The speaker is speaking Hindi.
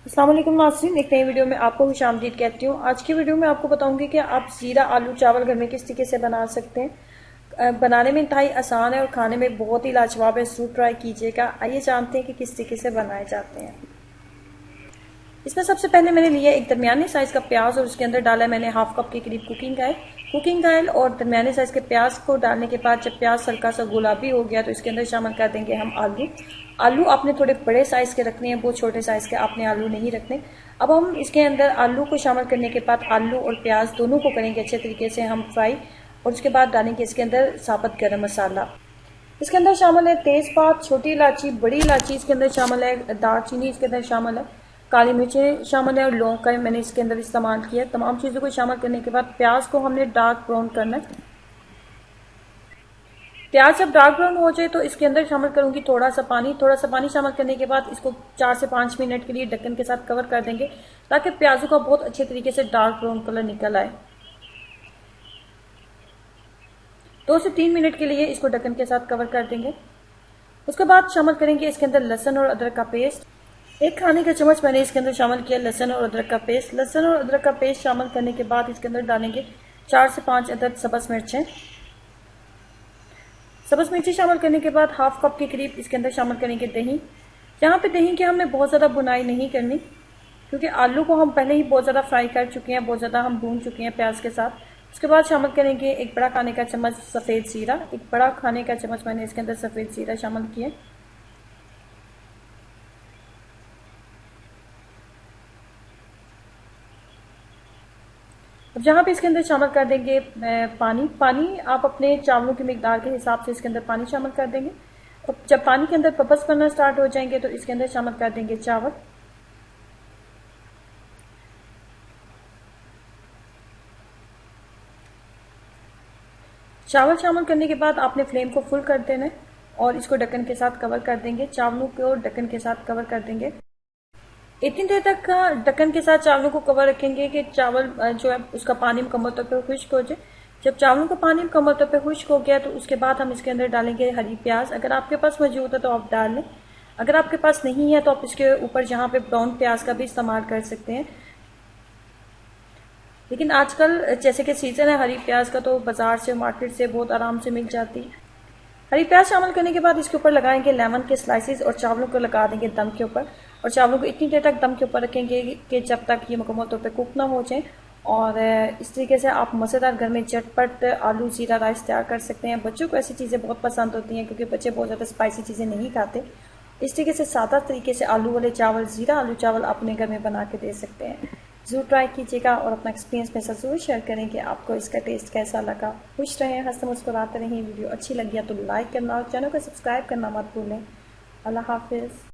अस्सलाम वालेकुम नाज़रीन, एक नई वीडियो में आपको खुशामदीद कहती हूँ। आज की वीडियो में आपको बताऊंगी कि आप ज़ीरा आलू चावल घर में किस तरीके से बना सकते हैं। बनाने में इंतहाई आसान है और खाने में बहुत ही लाजवाब है। ज़रूर ट्राई कीजिएगा। आइए जानते हैं कि किस तरीके से बनाए जाते हैं। इसमें सबसे पहले मैंने लिया एक दरमियाने साइज़ का प्याज और उसके अंदर डाला मैंने हाफ कप के करीब कुकिंग ऑयल और दरमियाने साइज़ के प्याज को डालने के बाद जब प्याज हल्का सा गुलाबी हो गया तो इसके अंदर शामिल कर देंगे हम आलू आपने थोड़े बड़े साइज़ के रखने हैं, बहुत छोटे साइज़ के आपने आलू नहीं रखने। अब हम इसके अंदर आलू को शामिल करने के बाद आलू और प्याज दोनों को करेंगे अच्छे तरीके से हम फ्राई और उसके बाद डालेंगे इसके अंदर साबुत गरम मसाला। इसके अंदर शामिल है तेज़पात, छोटी इलायची, बड़ी इलायची इसके अंदर शामिल है, दालचीनी इसके अंदर शामिल है, काली मिर्चें शामिल है और लौंग का मैंने इसके अंदर इस्तेमाल किया। तमाम चीज़ों को शामिल करने के बाद प्याज को हमने डार्क ब्राउन करना है। प्याज जब डार्क ब्राउन हो जाए तो इसके अंदर शामिल करूंगी थोड़ा सा पानी शामिल करने के बाद इसको 4 से 5 मिनट के लिए ढक्कन के साथ कवर कर देंगे ताकि प्याजों का बहुत अच्छे तरीके से डार्क ब्राउन कलर निकल आए। 2 से 3 मिनट के लिए इसको ढक्कन के साथ कवर कर देंगे। उसके बाद शामिल करेंगे इसके अंदर लहसुन और अदरक का पेस्ट। 1 खाने का चम्मच मैंने इसके अंदर शामिल किया लहसुन और अदरक का पेस्ट। लहसुन और अदरक का पेस्ट शामिल करने के बाद इसके अंदर डालेंगे 4 से 5 अदद सब्ज मिर्चें। सब्ज मिर्ची शामिल करने के बाद हाफ कप के करीब इसके अंदर शामिल करेंगे दही। यहाँ पे दही की हमने बहुत ज़्यादा बुनाई नहीं करनी क्योंकि आलू को हम पहले ही बहुत ज़्यादा फ्राई कर चुके हैं, बहुत ज़्यादा हम भून चुके हैं प्याज के साथ। उसके बाद शामिल करेंगे 1 बड़ा खाने का चम्मच सफ़ेद ज़ीरा। 1 बड़ा खाने का चम्मच मैंने इसके अंदर सफ़ेद ज़ीरा शामिल किया। अब जहाँ पे इसके अंदर शामिल कर देंगे पानी आप अपने चावलों की मिकदार के हिसाब से इसके अंदर पानी शामिल कर देंगे। और जब पानी के अंदर बबल्स बनना स्टार्ट हो जाएंगे तो इसके अंदर शामिल कर देंगे चावल। चावल शामिल करने के बाद आपने फ्लेम को फुल कर देना है और इसको ढक्कन के साथ कवर कर देंगे। चावलों को ढक्कन के साथ कवर कर देंगे। इतनी देर तक ढक्कन के साथ चावलों को कवर रखेंगे कि चावल जो है उसका पानी मुकम्मल तौर पर खुश्क हो जाए। जब चावलों का पानी मुकम्मल तौर पर खुश्क हो गया तो उसके बाद हम इसके अंदर डालेंगे हरी प्याज। अगर आपके पास मौजूद है तो आप डाल लें, अगर आपके पास नहीं है तो आप इसके ऊपर जहाँ पे ब्राउन प्याज का भी इस्तेमाल कर सकते हैं। लेकिन आजकल जैसे कि सीजन है हरी प्याज का तो बाजार से मार्केट से बहुत आराम से मिल जाती है। हरी प्याज शामिल करने के बाद इसके ऊपर लगाएंगे लेमन के स्लाइसेस और चावलों को लगा देंगे दम के ऊपर और चावलों को इतनी देर तक दम के ऊपर रखेंगे कि जब तक ये मुकम्मल तौर पे कुक ना हो जाए। और इस तरीके से आप मज़ेदार घर में झटपट आलू जीरा राइस तैयार कर सकते हैं। बच्चों को ऐसी चीज़ें बहुत पसंद होती हैं क्योंकि बच्चे बहुत ज़्यादा स्पाइसी चीज़ें नहीं खाते। इस तरीके से सादा तरीके से आलू वाले चावल ज़ीरा आलू चावल अपने घर में बना के दे सकते हैं। ज़रूर ट्राई कीजिएगा और अपना एक्सपीरियंस मेरे साथ ज़रूर शेयर करें कि आपको इसका टेस्ट कैसा लगा। खुश रहें, हंसते मुस्कुराते रहें। वीडियो अच्छी लगी है तो लाइक करना और चैनल को सब्सक्राइब करना मत भूलें। अल्लाह हाफिज़।